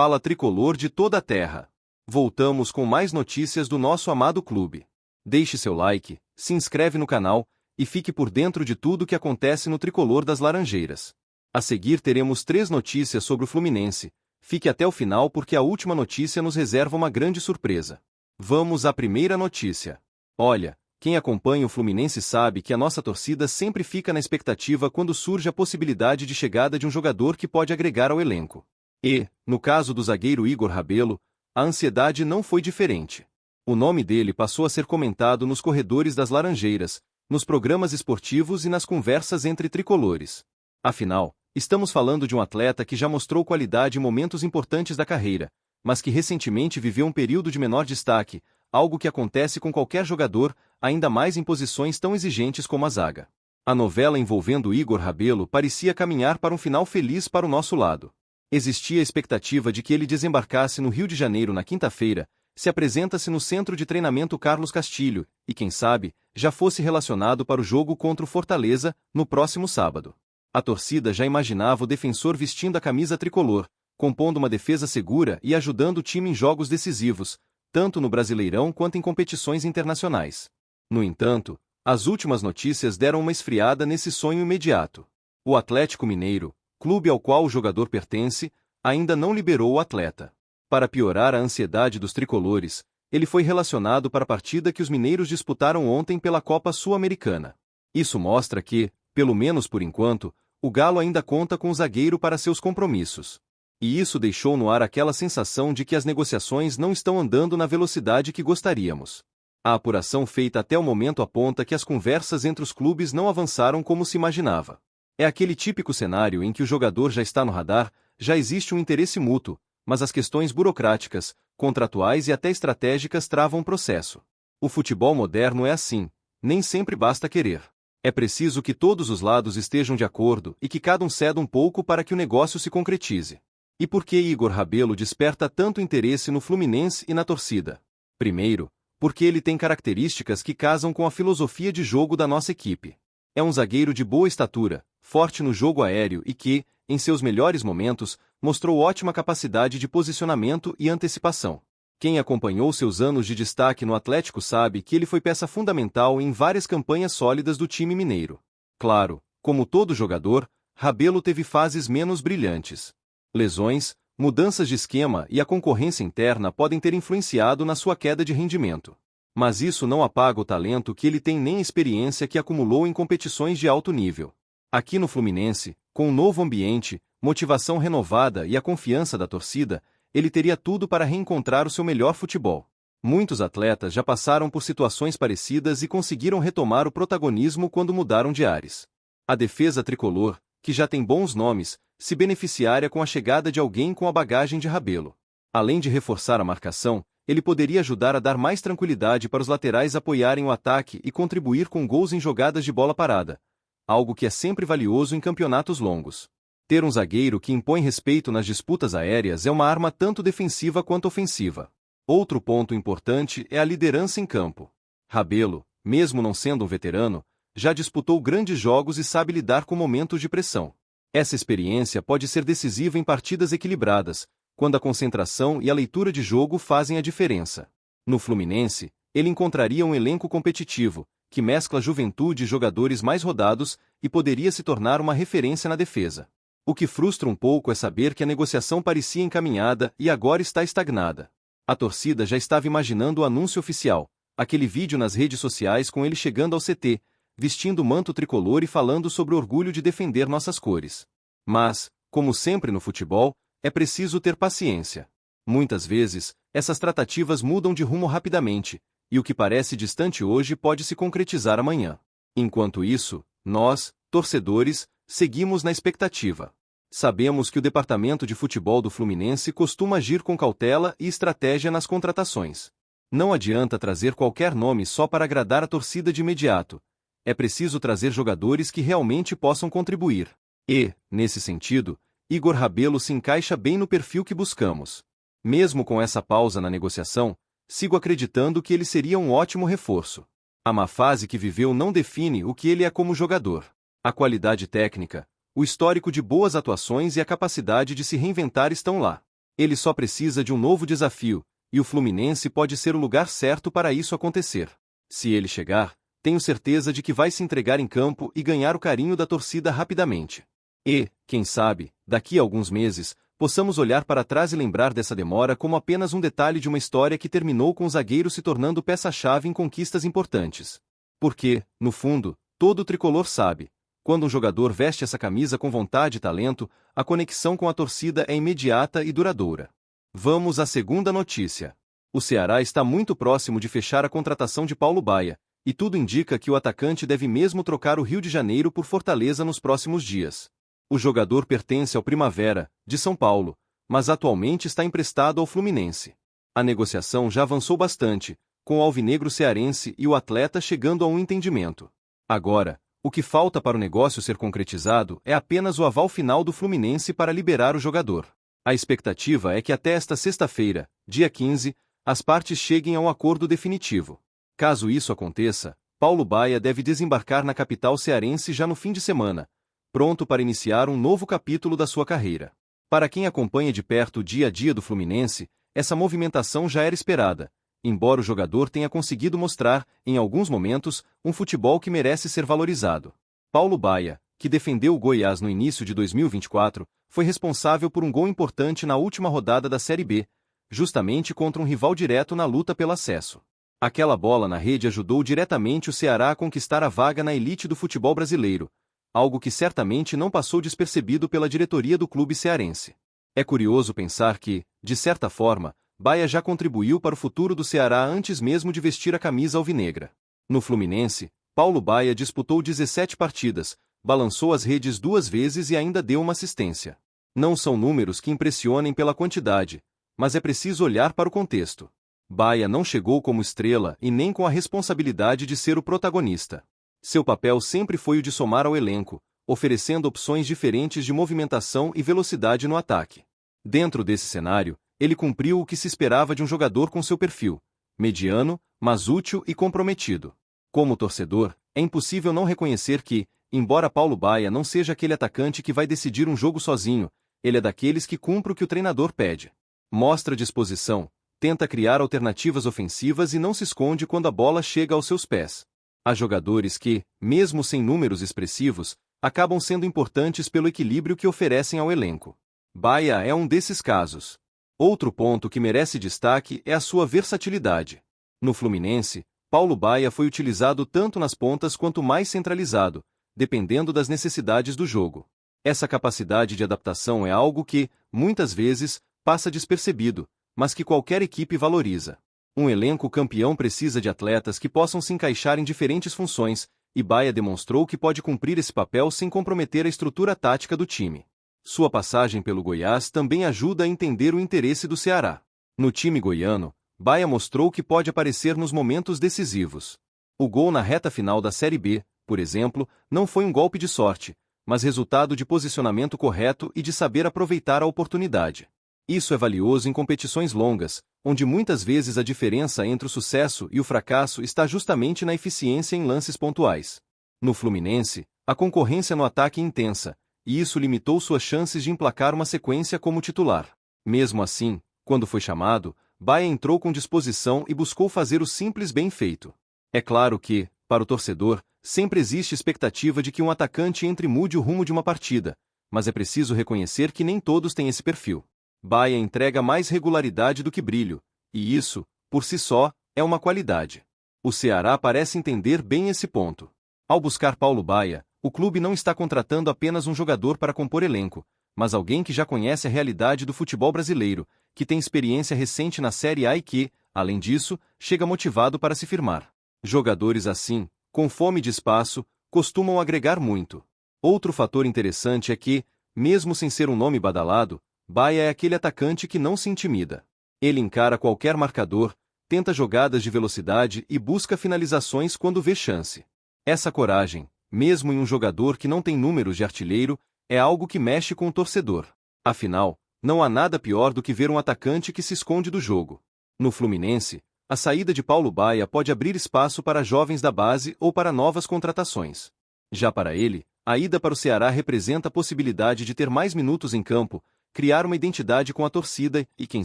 Fala tricolor de toda a terra. Voltamos com mais notícias do nosso amado clube. Deixe seu like, se inscreve no canal e fique por dentro de tudo que acontece no tricolor das Laranjeiras. A seguir teremos 3 notícias sobre o Fluminense. Fique até o final porque a última notícia nos reserva uma grande surpresa. Vamos à primeira notícia. Olha, quem acompanha o Fluminense sabe que a nossa torcida sempre fica na expectativa quando surge a possibilidade de chegada de um jogador que pode agregar ao elenco. E, no caso do zagueiro Igor Rabelo, a ansiedade não foi diferente. O nome dele passou a ser comentado nos corredores das Laranjeiras, nos programas esportivos e nas conversas entre tricolores. Afinal, estamos falando de um atleta que já mostrou qualidade em momentos importantes da carreira, mas que recentemente viveu um período de menor destaque, algo que acontece com qualquer jogador, ainda mais em posições tão exigentes como a zaga. A novela envolvendo Igor Rabelo parecia caminhar para um final feliz para o nosso lado. Existia a expectativa de que ele desembarcasse no Rio de Janeiro na quinta-feira, se apresenta-se no centro de treinamento Carlos Castilho, e quem sabe, já fosse relacionado para o jogo contra o Fortaleza, no próximo sábado. A torcida já imaginava o defensor vestindo a camisa tricolor, compondo uma defesa segura e ajudando o time em jogos decisivos, tanto no Brasileirão quanto em competições internacionais. No entanto, as últimas notícias deram uma esfriada nesse sonho imediato. O Atlético Mineiro, clube ao qual o jogador pertence, ainda não liberou o atleta. Para piorar a ansiedade dos tricolores, ele foi relacionado para a partida que os mineiros disputaram ontem pela Copa Sul-Americana. Isso mostra que, pelo menos por enquanto, o Galo ainda conta com o zagueiro para seus compromissos. E isso deixou no ar aquela sensação de que as negociações não estão andando na velocidade que gostaríamos. A apuração feita até o momento aponta que as conversas entre os clubes não avançaram como se imaginava. É aquele típico cenário em que o jogador já está no radar, já existe um interesse mútuo, mas as questões burocráticas, contratuais e até estratégicas travam o processo. O futebol moderno é assim, nem sempre basta querer. É preciso que todos os lados estejam de acordo e que cada um ceda um pouco para que o negócio se concretize. E por que Igor Rabelo desperta tanto interesse no Fluminense e na torcida? Primeiro, porque ele tem características que casam com a filosofia de jogo da nossa equipe. É um zagueiro de boa estatura, forte no jogo aéreo e que, em seus melhores momentos, mostrou ótima capacidade de posicionamento e antecipação. Quem acompanhou seus anos de destaque no Atlético sabe que ele foi peça fundamental em várias campanhas sólidas do time mineiro. Claro, como todo jogador, Rabelo teve fases menos brilhantes. Lesões, mudanças de esquema e a concorrência interna podem ter influenciado na sua queda de rendimento. Mas isso não apaga o talento que ele tem nem a experiência que acumulou em competições de alto nível. Aqui no Fluminense, com um novo ambiente, motivação renovada e a confiança da torcida, ele teria tudo para reencontrar o seu melhor futebol. Muitos atletas já passaram por situações parecidas e conseguiram retomar o protagonismo quando mudaram de ares. A defesa tricolor, que já tem bons nomes, se beneficiaria com a chegada de alguém com a bagagem de Rabelo. Além de reforçar a marcação, ele poderia ajudar a dar mais tranquilidade para os laterais apoiarem o ataque e contribuir com gols em jogadas de bola parada, algo que é sempre valioso em campeonatos longos. Ter um zagueiro que impõe respeito nas disputas aéreas é uma arma tanto defensiva quanto ofensiva. Outro ponto importante é a liderança em campo. Rabelo, mesmo não sendo um veterano, já disputou grandes jogos e sabe lidar com momentos de pressão. Essa experiência pode ser decisiva em partidas equilibradas, quando a concentração e a leitura de jogo fazem a diferença. No Fluminense, ele encontraria um elenco competitivo, que mescla juventude e jogadores mais rodados, e poderia se tornar uma referência na defesa. O que frustra um pouco é saber que a negociação parecia encaminhada e agora está estagnada. A torcida já estava imaginando o anúncio oficial, aquele vídeo nas redes sociais com ele chegando ao CT, vestindo o manto tricolor e falando sobre o orgulho de defender nossas cores. Mas, como sempre no futebol, é preciso ter paciência. Muitas vezes, essas tratativas mudam de rumo rapidamente, e o que parece distante hoje pode se concretizar amanhã. Enquanto isso, nós, torcedores, seguimos na expectativa. Sabemos que o departamento de futebol do Fluminense costuma agir com cautela e estratégia nas contratações. Não adianta trazer qualquer nome só para agradar a torcida de imediato. É preciso trazer jogadores que realmente possam contribuir. E, nesse sentido, Igor Rabelo se encaixa bem no perfil que buscamos. Mesmo com essa pausa na negociação, sigo acreditando que ele seria um ótimo reforço. A má fase que viveu não define o que ele é como jogador. A qualidade técnica, o histórico de boas atuações e a capacidade de se reinventar estão lá. Ele só precisa de um novo desafio, e o Fluminense pode ser o lugar certo para isso acontecer. Se ele chegar, tenho certeza de que vai se entregar em campo e ganhar o carinho da torcida rapidamente. E, quem sabe, daqui a alguns meses, possamos olhar para trás e lembrar dessa demora como apenas um detalhe de uma história que terminou com o zagueiro se tornando peça-chave em conquistas importantes. Porque, no fundo, todo tricolor sabe, quando um jogador veste essa camisa com vontade e talento, a conexão com a torcida é imediata e duradoura. Vamos à segunda notícia. O Ceará está muito próximo de fechar a contratação de Paulo Baia, e tudo indica que o atacante deve mesmo trocar o Rio de Janeiro por Fortaleza nos próximos dias. O jogador pertence ao Primavera, de São Paulo, mas atualmente está emprestado ao Fluminense. A negociação já avançou bastante, com o alvinegro cearense e o atleta chegando a um entendimento. Agora, o que falta para o negócio ser concretizado é apenas o aval final do Fluminense para liberar o jogador. A expectativa é que até esta sexta-feira, dia 15, as partes cheguem a um acordo definitivo. Caso isso aconteça, Paulo Baia deve desembarcar na capital cearense já no fim de semana, pronto para iniciar um novo capítulo da sua carreira. Para quem acompanha de perto o dia a dia do Fluminense, essa movimentação já era esperada, embora o jogador tenha conseguido mostrar, em alguns momentos, um futebol que merece ser valorizado. Paulo Baia, que defendeu o Goiás no início de 2024, foi responsável por um gol importante na última rodada da Série B, justamente contra um rival direto na luta pelo acesso. Aquela bola na rede ajudou diretamente o Ceará a conquistar a vaga na elite do futebol brasileiro, algo que certamente não passou despercebido pela diretoria do clube cearense. É curioso pensar que, de certa forma, Baia já contribuiu para o futuro do Ceará antes mesmo de vestir a camisa alvinegra. No Fluminense, Paulo Baia disputou 17 partidas, balançou as redes 2 vezes e ainda deu uma assistência. Não são números que impressionem pela quantidade, mas é preciso olhar para o contexto. Baia não chegou como estrela e nem com a responsabilidade de ser o protagonista. Seu papel sempre foi o de somar ao elenco, oferecendo opções diferentes de movimentação e velocidade no ataque. Dentro desse cenário, ele cumpriu o que se esperava de um jogador com seu perfil, mediano, mas útil e comprometido. Como torcedor, é impossível não reconhecer que, embora Paulo Baia não seja aquele atacante que vai decidir um jogo sozinho, ele é daqueles que cumpre o que o treinador pede. Mostra disposição, tenta criar alternativas ofensivas e não se esconde quando a bola chega aos seus pés. Há jogadores que, mesmo sem números expressivos, acabam sendo importantes pelo equilíbrio que oferecem ao elenco. Baia é um desses casos. Outro ponto que merece destaque é a sua versatilidade. No Fluminense, Paulo Baia foi utilizado tanto nas pontas quanto mais centralizado, dependendo das necessidades do jogo. Essa capacidade de adaptação é algo que, muitas vezes, passa despercebido, mas que qualquer equipe valoriza. Um elenco campeão precisa de atletas que possam se encaixar em diferentes funções, e Baia demonstrou que pode cumprir esse papel sem comprometer a estrutura tática do time. Sua passagem pelo Goiás também ajuda a entender o interesse do Ceará. No time goiano, Baia mostrou que pode aparecer nos momentos decisivos. O gol na reta final da Série B, por exemplo, não foi um golpe de sorte, mas resultado de posicionamento correto e de saber aproveitar a oportunidade. Isso é valioso em competições longas, onde muitas vezes a diferença entre o sucesso e o fracasso está justamente na eficiência em lances pontuais. No Fluminense, a concorrência no ataque é intensa, e isso limitou suas chances de emplacar uma sequência como titular. Mesmo assim, quando foi chamado, Baia entrou com disposição e buscou fazer o simples bem feito. É claro que, para o torcedor, sempre existe expectativa de que um atacante entre e mude o rumo de uma partida, mas é preciso reconhecer que nem todos têm esse perfil. Baia entrega mais regularidade do que brilho, e isso, por si só, é uma qualidade. O Ceará parece entender bem esse ponto. Ao buscar Paulo Baia, o clube não está contratando apenas um jogador para compor elenco, mas alguém que já conhece a realidade do futebol brasileiro, que tem experiência recente na Série A e que, além disso, chega motivado para se firmar. Jogadores assim, com fome de espaço, costumam agregar muito. Outro fator interessante é que, mesmo sem ser um nome badalado, Baia é aquele atacante que não se intimida. Ele encara qualquer marcador, tenta jogadas de velocidade e busca finalizações quando vê chance. Essa coragem, mesmo em um jogador que não tem números de artilheiro, é algo que mexe com o torcedor. Afinal, não há nada pior do que ver um atacante que se esconde do jogo. No Fluminense, a saída de Paulo Baia pode abrir espaço para jovens da base ou para novas contratações. Já para ele, a ida para o Ceará representa a possibilidade de ter mais minutos em campo, criar uma identidade com a torcida e, quem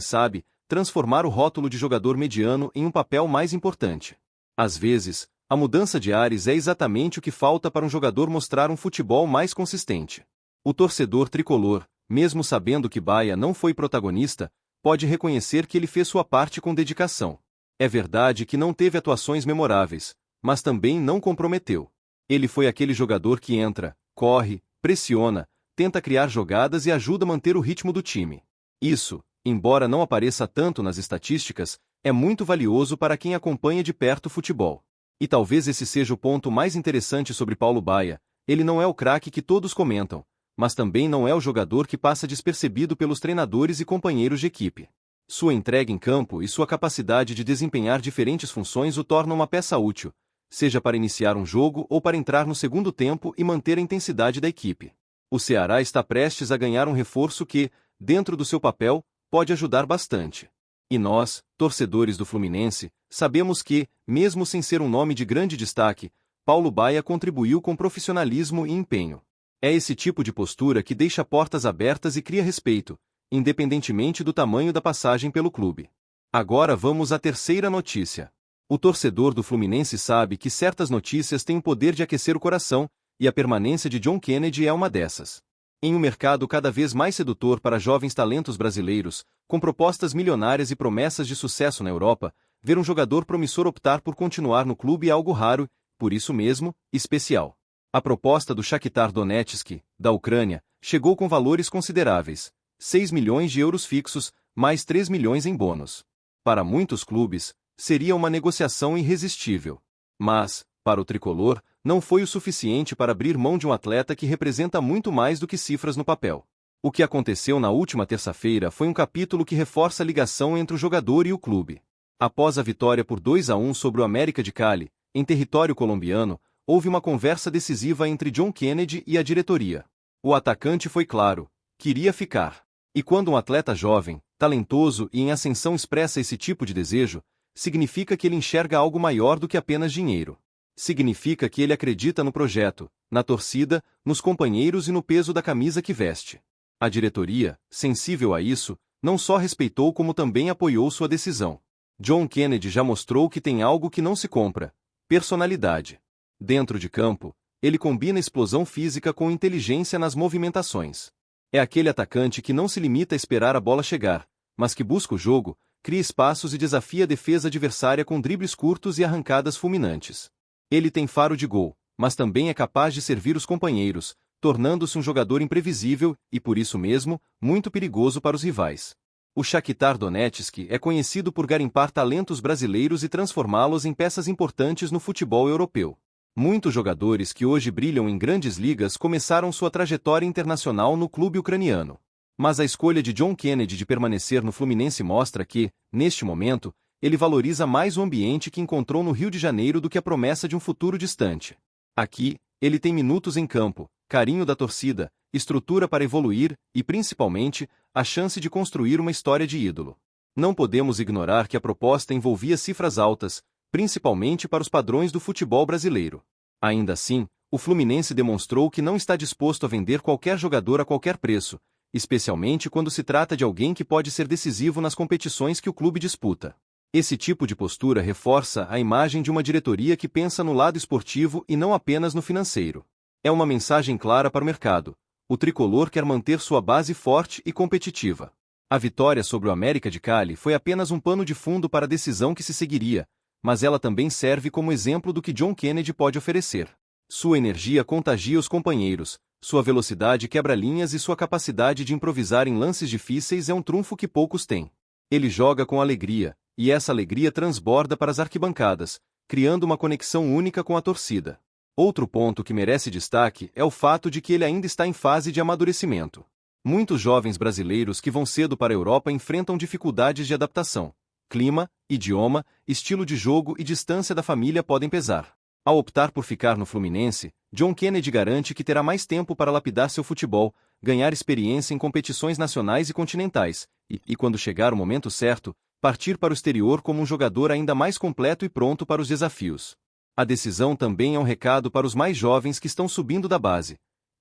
sabe, transformar o rótulo de jogador mediano em um papel mais importante. Às vezes, a mudança de ares é exatamente o que falta para um jogador mostrar um futebol mais consistente. O torcedor tricolor, mesmo sabendo que Baia não foi protagonista, pode reconhecer que ele fez sua parte com dedicação. É verdade que não teve atuações memoráveis, mas também não comprometeu. Ele foi aquele jogador que entra, corre, pressiona, tenta criar jogadas e ajuda a manter o ritmo do time. Isso, embora não apareça tanto nas estatísticas, é muito valioso para quem acompanha de perto o futebol. E talvez esse seja o ponto mais interessante sobre Paulo Baia: ele não é o craque que todos comentam, mas também não é o jogador que passa despercebido pelos treinadores e companheiros de equipe. Sua entrega em campo e sua capacidade de desempenhar diferentes funções o tornam uma peça útil, seja para iniciar um jogo ou para entrar no segundo tempo e manter a intensidade da equipe. O Ceará está prestes a ganhar um reforço que, dentro do seu papel, pode ajudar bastante. E nós, torcedores do Fluminense, sabemos que, mesmo sem ser um nome de grande destaque, Paulo Baia contribuiu com profissionalismo e empenho. É esse tipo de postura que deixa portas abertas e cria respeito, independentemente do tamanho da passagem pelo clube. Agora vamos à terceira notícia. O torcedor do Fluminense sabe que certas notícias têm o poder de aquecer o coração, e a permanência de John Kennedy é uma dessas. Em um mercado cada vez mais sedutor para jovens talentos brasileiros, com propostas milionárias e promessas de sucesso na Europa, ver um jogador promissor optar por continuar no clube é algo raro, por isso mesmo, especial. A proposta do Shakhtar Donetsk, da Ucrânia, chegou com valores consideráveis: 6 milhões de euros fixos, mais 3 milhões em bônus. Para muitos clubes, seria uma negociação irresistível. Mas, para o tricolor, não foi o suficiente para abrir mão de um atleta que representa muito mais do que cifras no papel. O que aconteceu na última terça-feira foi um capítulo que reforça a ligação entre o jogador e o clube. Após a vitória por 2-1 sobre o América de Cali, em território colombiano, houve uma conversa decisiva entre John Kennedy e a diretoria. O atacante foi claro: queria ficar. E quando um atleta jovem, talentoso e em ascensão expressa esse tipo de desejo, significa que ele enxerga algo maior do que apenas dinheiro. Significa que ele acredita no projeto, na torcida, nos companheiros e no peso da camisa que veste. A diretoria, sensível a isso, não só respeitou como também apoiou sua decisão. John Kennedy já mostrou que tem algo que não se compra: personalidade. Dentro de campo, ele combina explosão física com inteligência nas movimentações. É aquele atacante que não se limita a esperar a bola chegar, mas que busca o jogo, cria espaços e desafia a defesa adversária com dribles curtos e arrancadas fulminantes. Ele tem faro de gol, mas também é capaz de servir os companheiros, tornando-se um jogador imprevisível e, por isso mesmo, muito perigoso para os rivais. O Shakhtar Donetsk é conhecido por garimpar talentos brasileiros e transformá-los em peças importantes no futebol europeu. Muitos jogadores que hoje brilham em grandes ligas começaram sua trajetória internacional no clube ucraniano. Mas a escolha de John Kennedy de permanecer no Fluminense mostra que, neste momento, ele valoriza mais o ambiente que encontrou no Rio de Janeiro do que a promessa de um futuro distante. Aqui, ele tem minutos em campo, carinho da torcida, estrutura para evoluir e, principalmente, a chance de construir uma história de ídolo. Não podemos ignorar que a proposta envolvia cifras altas, principalmente para os padrões do futebol brasileiro. Ainda assim, o Fluminense demonstrou que não está disposto a vender qualquer jogador a qualquer preço, especialmente quando se trata de alguém que pode ser decisivo nas competições que o clube disputa. Esse tipo de postura reforça a imagem de uma diretoria que pensa no lado esportivo e não apenas no financeiro. É uma mensagem clara para o mercado: o tricolor quer manter sua base forte e competitiva. A vitória sobre o América de Cali foi apenas um pano de fundo para a decisão que se seguiria, mas ela também serve como exemplo do que John Kennedy pode oferecer. Sua energia contagia os companheiros, sua velocidade quebra linhas e sua capacidade de improvisar em lances difíceis é um trunfo que poucos têm. Ele joga com alegria, e essa alegria transborda para as arquibancadas, criando uma conexão única com a torcida. Outro ponto que merece destaque é o fato de que ele ainda está em fase de amadurecimento. Muitos jovens brasileiros que vão cedo para a Europa enfrentam dificuldades de adaptação. Clima, idioma, estilo de jogo e distância da família podem pesar. Ao optar por ficar no Fluminense, John Kennedy garante que terá mais tempo para lapidar seu futebol, ganhar experiência em competições nacionais e continentais, e quando chegar o momento certo, partir para o exterior como um jogador ainda mais completo e pronto para os desafios. A decisão também é um recado para os mais jovens que estão subindo da base.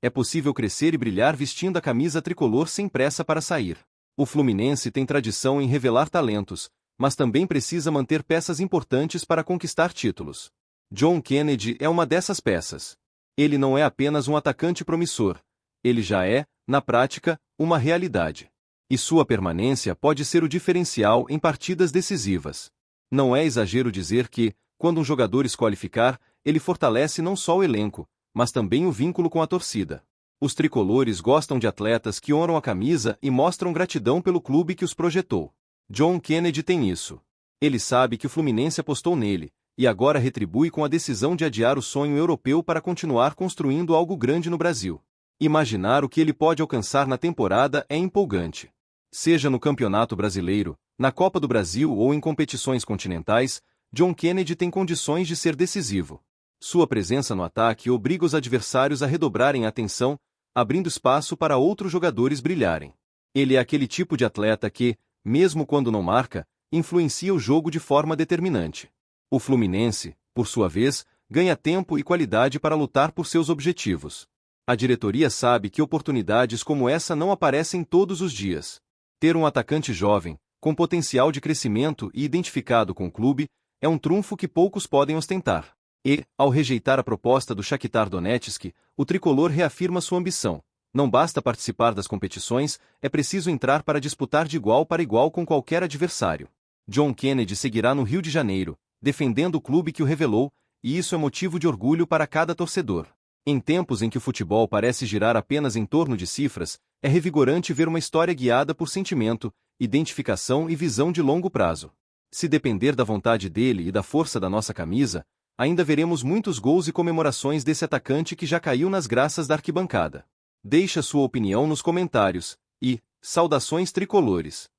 É possível crescer e brilhar vestindo a camisa tricolor sem pressa para sair. O Fluminense tem tradição em revelar talentos, mas também precisa manter peças importantes para conquistar títulos. John Kennedy é uma dessas peças. Ele não é apenas um atacante promissor. Ele já é, na prática, uma realidade. E sua permanência pode ser o diferencial em partidas decisivas. Não é exagero dizer que, quando um jogador escolhe ficar, ele fortalece não só o elenco, mas também o vínculo com a torcida. Os tricolores gostam de atletas que honram a camisa e mostram gratidão pelo clube que os projetou. John Kennedy tem isso. Ele sabe que o Fluminense apostou nele, e agora retribui com a decisão de adiar o sonho europeu para continuar construindo algo grande no Brasil. Imaginar o que ele pode alcançar na temporada é empolgante. Seja no Campeonato Brasileiro, na Copa do Brasil ou em competições continentais, John Kennedy tem condições de ser decisivo. Sua presença no ataque obriga os adversários a redobrarem a atenção, abrindo espaço para outros jogadores brilharem. Ele é aquele tipo de atleta que, mesmo quando não marca, influencia o jogo de forma determinante. O Fluminense, por sua vez, ganha tempo e qualidade para lutar por seus objetivos. A diretoria sabe que oportunidades como essa não aparecem todos os dias. Ter um atacante jovem, com potencial de crescimento e identificado com o clube, é um trunfo que poucos podem ostentar. E, ao rejeitar a proposta do Shakhtar Donetsk, o tricolor reafirma sua ambição. Não basta participar das competições, é preciso entrar para disputar de igual para igual com qualquer adversário. John Kennedy seguirá no Rio de Janeiro, defendendo o clube que o revelou, e isso é motivo de orgulho para cada torcedor. Em tempos em que o futebol parece girar apenas em torno de cifras, é revigorante ver uma história guiada por sentimento, identificação e visão de longo prazo. Se depender da vontade dele e da força da nossa camisa, ainda veremos muitos gols e comemorações desse atacante que já caiu nas graças da arquibancada. Deixe a sua opinião nos comentários e, saudações tricolores!